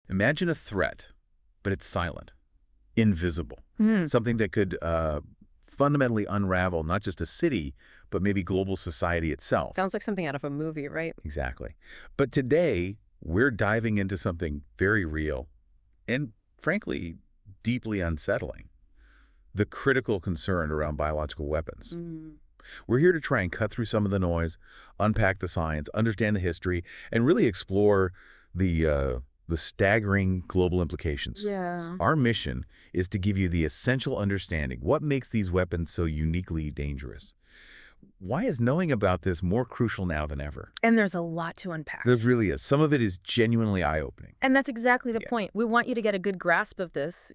Imagine a threat, but it's silent, invisible, something that could fundamentally unravel not just a city, but maybe global society itself. Sounds like something out of a movie, right? Exactly. But today, we're diving into something very real and, frankly, deeply unsettling: the critical concern around biological weapons. We're here to try and cut through some of the noise, unpack the science, understand the history, and really explore the staggering global implications. Yeah. Our mission is to give you the essential understanding: what makes these weapons so uniquely dangerous? Why is knowing about this more crucial now than ever? And there's a lot to unpack. There really is. Some of it is genuinely eye-opening. And that's exactly the Yeah. point. We want you to get a good grasp of this,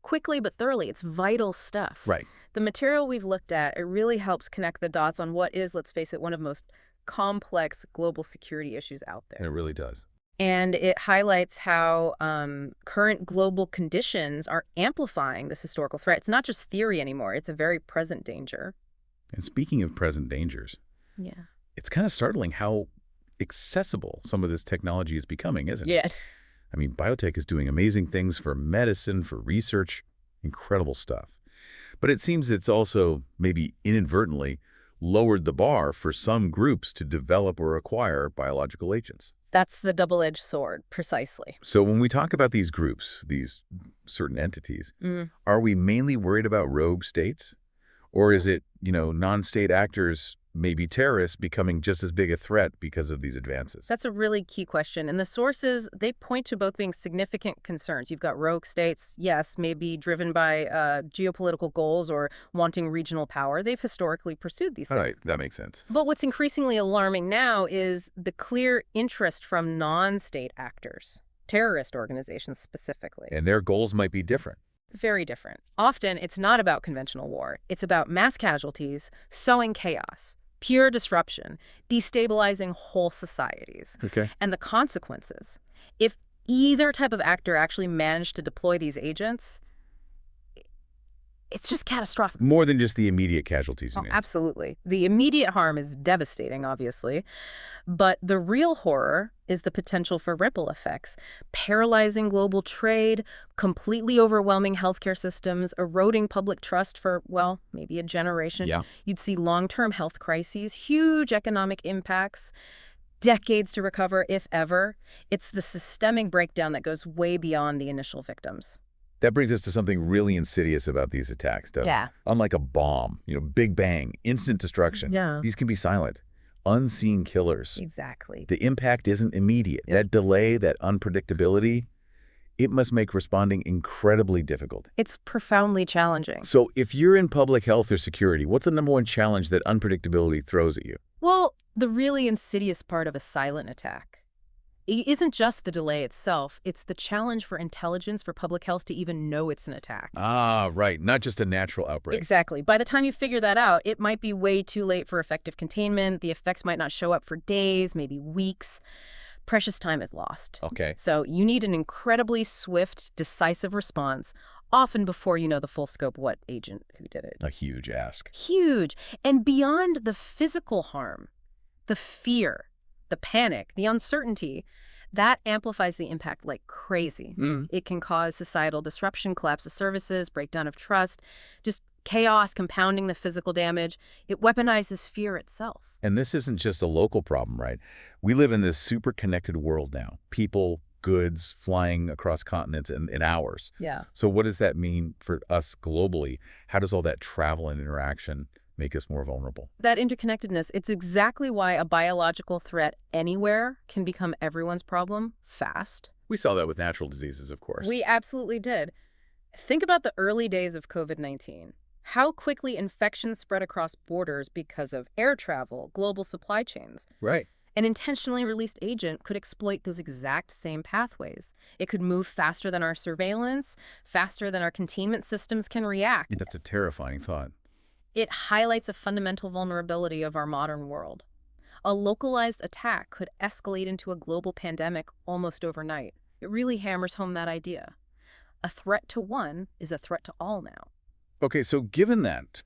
quickly but thoroughly. It's vital stuff. Right. The material we've looked at, it really helps connect the dots on what is, let's face it, one of the most complex global security issues out And there. it really does. And it highlights how current global conditions are amplifying this historical threat. It's not just theory anymore. It's a very present danger. And speaking of present dangers, Yeah. it's kind of startling how accessible some of this technology is becoming, isn't it? Yes. I mean, biotech is doing amazing things for medicine, for research, incredible stuff. But it seems it's also maybe inadvertently lowered the bar for some groups to develop or acquire biological agents. That's the double-edged sword, precisely. So when we talk about these groups, these certain entities, are we mainly worried about rogue states? Or is it, non-state actors, maybe terrorists, becoming just as big a threat because of these advances? That's a really key question. And the sources, they point to both being significant concerns. You've got rogue states, yes, maybe driven by geopolitical goals or wanting regional power. They've historically pursued these things. Right, that makes sense. But what's increasingly alarming now is the clear interest from non-state actors, terrorist organizations specifically. And their goals might be different. Very different. Often, it's not about conventional war. It's about mass casualties, sowing chaos, pure disruption, destabilizing whole societies. Okay. And the consequences. If either type of actor actually managed to deploy these agents, it's just catastrophic. More than just the immediate casualties, you Oh, mean? absolutely. The immediate harm is devastating, obviously. But the real horror is the potential for ripple effects, paralyzing global trade, completely overwhelming healthcare systems, eroding public trust for, well, maybe a generation. Yeah. You'd see long-term health crises, huge economic impacts, decades to recover, if ever. It's the systemic breakdown that goes way beyond the initial victims. That brings us to something really insidious about these attacks, doesn't it? Unlike a bomb, big bang, instant destruction. Yeah. These can be silent, unseen killers. Exactly. The impact isn't immediate. That delay, that unpredictability, it must make responding incredibly difficult. It's profoundly challenging. So if you're in public health or security, what's the #1 challenge that unpredictability throws at you? Well, the really insidious part of a silent attack isn't just the delay itself, it's the challenge for intelligence, for public health to even know it's an attack. Ah, right. Not just a natural outbreak. Exactly. By the time you figure that out, it might be way too late for effective containment. The effects might not show up for days, maybe weeks. Precious time is lost. Okay. So you need an incredibly swift, decisive response, often before you know the full scope of what agent who did it. A huge ask. Huge. And beyond the physical harm, the fear, the panic, the uncertainty, that amplifies the impact like crazy. It can cause societal disruption, collapse of services, breakdown of trust, just chaos compounding the physical damage. It weaponizes fear itself. And this isn't just a local problem, right? We live in this super connected world now. People, goods flying across continents in hours. Yeah. So what does that mean for us globally? How does all that travel and interaction make us more vulnerable? That interconnectedness, it's exactly why a biological threat anywhere can become everyone's problem fast. We saw that with natural diseases, of course. We absolutely did. Think about the early days of COVID-19. How quickly infections spread across borders because of air travel, global supply chains. Right. An intentionally released agent could exploit those exact same pathways. It could move faster than our surveillance, faster than our containment systems can react. That's a terrifying thought. It highlights a fundamental vulnerability of our modern world. A localized attack could escalate into a global pandemic almost overnight. It really hammers home that idea. A threat to one is a threat to all now. Okay, so given that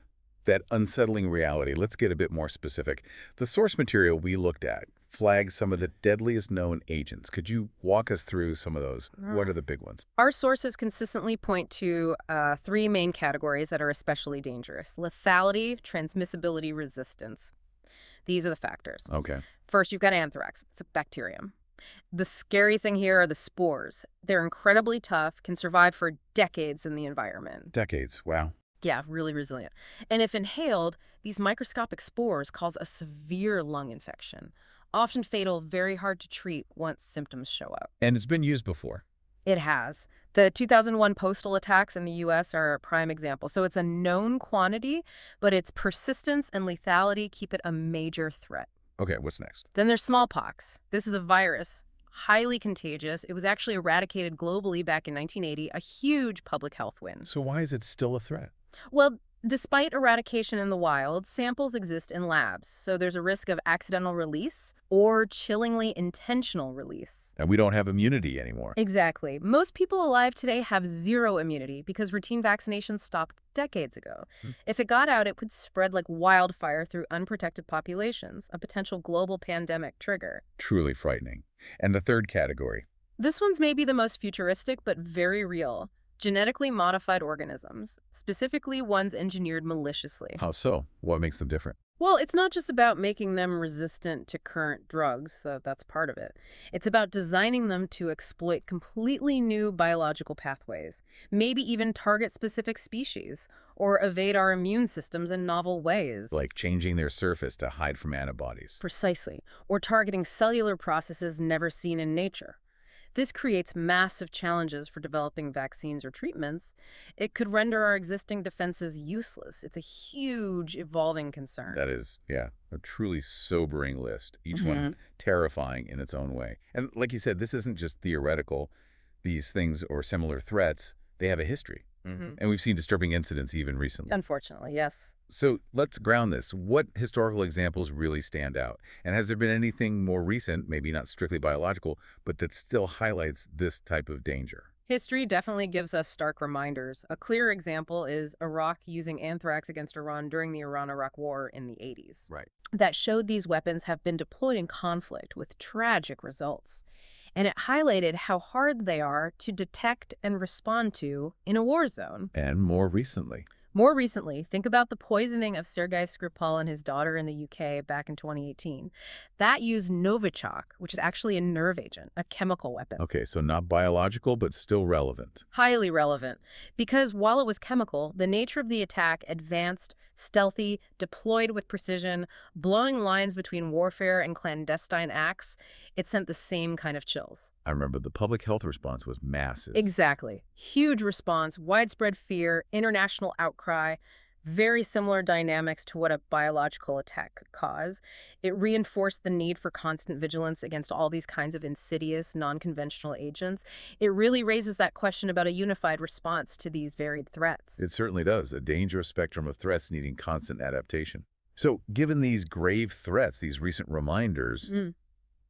unsettling reality, let's get a bit more specific. The source material we looked at flagged some of the deadliest known agents. Could you walk us through some of those? What are the big ones? Our sources consistently point to three main categories that are especially dangerous: lethality, transmissibility, resistance. These are the factors. Okay. First, you've got anthrax. It's a bacterium. The scary thing here are the spores. They're incredibly tough, can survive for decades in the environment. Decades. Wow. Yeah, really resilient. And if inhaled, these microscopic spores cause a severe lung infection, often fatal, very hard to treat once symptoms show up. And it's been used before. It has. The 2001 postal attacks in the U.S. are a prime example. So it's a known quantity, but its persistence and lethality keep it a major threat. Okay, what's next? Then there's smallpox. This is a virus, highly contagious. It was actually eradicated globally back in 1980, a huge public health win. So why is it still a threat? Well, despite eradication in the wild, samples exist in labs, so there's a risk of accidental release or chillingly intentional release. And we don't have immunity anymore. Exactly. Most people alive today have zero immunity because routine vaccinations stopped decades ago. If it got out, it could spread like wildfire through unprotected populations, a potential global pandemic trigger. Truly frightening. And the third category? This one's maybe the most futuristic, but very real. Genetically modified organisms, specifically ones engineered maliciously. How so? What makes them different? Well, it's not just about making them resistant to current drugs, that's part of it. It's about designing them to exploit completely new biological pathways, maybe even target specific species, or evade our immune systems in novel ways. Like changing their surface to hide from antibodies. Precisely. Or targeting cellular processes never seen in nature. This creates massive challenges for developing vaccines or treatments. It could render our existing defenses useless. It's a huge evolving concern. That is, yeah, a truly sobering list, each one terrifying in its own way. And like you said, this isn't just theoretical. These things or similar threats, they have a history. And we've seen disturbing incidents even recently. Unfortunately, yes. So let's ground this. What historical examples really stand out? And has there been anything more recent, maybe not strictly biological, but that still highlights this type of danger? History definitely gives us stark reminders. A clear example is Iraq using anthrax against Iran during the Iran-Iraq War in the 80s. Right. That showed these weapons have been deployed in conflict with tragic results. And it highlighted how hard they are to detect and respond to in a war zone. And more recently. More recently, think about the poisoning of Sergei Skripal and his daughter in the UK back in 2018. That used Novichok, which is actually a nerve agent, a chemical weapon. Okay, so not biological, but still relevant. Highly relevant, because while it was chemical, the nature of the attack advanced, stealthy, deployed with precision, blowing lines between warfare and clandestine acts. It sent the same kind of chills. I remember the public health response was massive. Exactly. Huge response, widespread fear, international outcry, very similar dynamics to what a biological attack could cause. It reinforced the need for constant vigilance against all these kinds of insidious, non-conventional agents. It really raises that question about a unified response to these varied threats. It certainly does. A dangerous spectrum of threats needing constant adaptation. So given these grave threats, these recent reminders,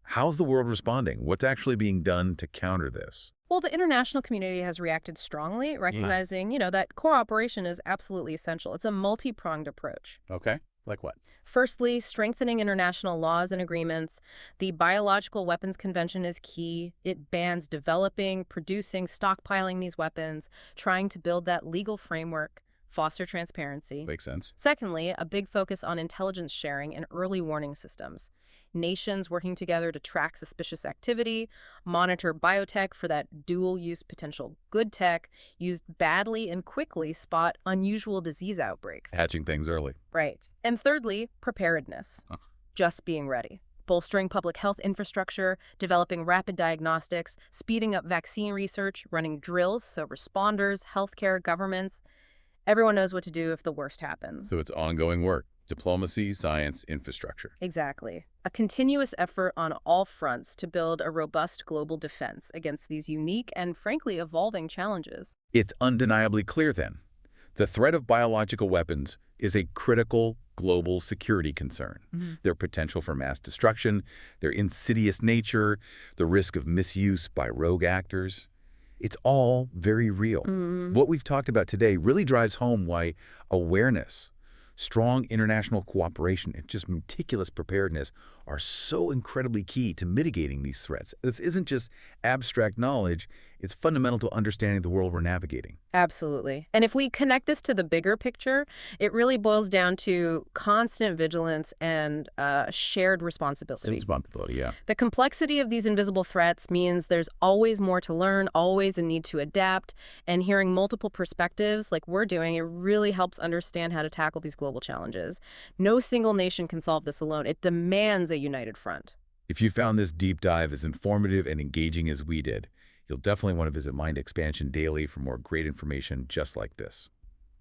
how's the world responding? What's actually being done to counter this? Well, the international community has reacted strongly, recognizing, that cooperation is absolutely essential. It's a multi-pronged approach. Okay. Like what? Firstly, strengthening international laws and agreements. The Biological Weapons Convention is key. It bans developing, producing, stockpiling these weapons, trying to build that legal framework, foster transparency. Makes sense. Secondly, a big focus on intelligence sharing and early warning systems. Nations working together to track suspicious activity, monitor biotech for that dual-use potential good tech, used badly and quickly spot unusual disease outbreaks. Hatching things early. Right. And thirdly, preparedness. Just being ready. Bolstering public health infrastructure, developing rapid diagnostics, speeding up vaccine research, running drills so responders, healthcare, governments, everyone knows what to do if the worst happens. So it's ongoing work. Diplomacy, science, infrastructure. Exactly. A continuous effort on all fronts to build a robust global defense against these unique and, frankly, evolving challenges. It's undeniably clear, then. The threat of biological weapons is a critical global security concern. Their potential for mass destruction, their insidious nature, the risk of misuse by rogue actors. It's all very real. What we've talked about today really drives home why awareness, Strong international cooperation and just meticulous preparedness are so incredibly key to mitigating these threats. This isn't just abstract knowledge, it's fundamental to understanding the world we're navigating. Absolutely. And if we connect this to the bigger picture, it really boils down to constant vigilance and shared responsibility. Responsibility, yeah. The complexity of these invisible threats means there's always more to learn, always a need to adapt, and hearing multiple perspectives like we're doing, it really helps understand how to tackle these global challenges. No single nation can solve this alone. It demands a united front. If you found this deep dive as informative and engaging as we did, you'll definitely want to visit Mind Expansion Daily for more great information just like this.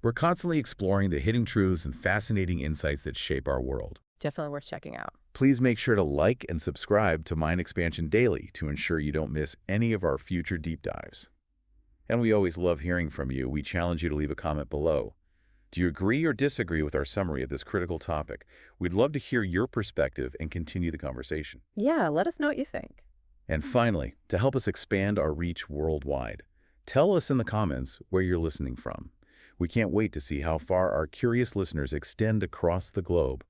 We're constantly exploring the hidden truths and fascinating insights that shape our world. Definitely worth checking out. Please make sure to like and subscribe to Mind Expansion Daily to ensure you don't miss any of our future deep dives. And we always love hearing from you. We challenge you to leave a comment below. Do you agree or disagree with our summary of this critical topic? We'd love to hear your perspective and continue the conversation. Yeah, let us know what you think. And finally, to help us expand our reach worldwide, tell us in the comments where you're listening from. We can't wait to see how far our curious listeners extend across the globe.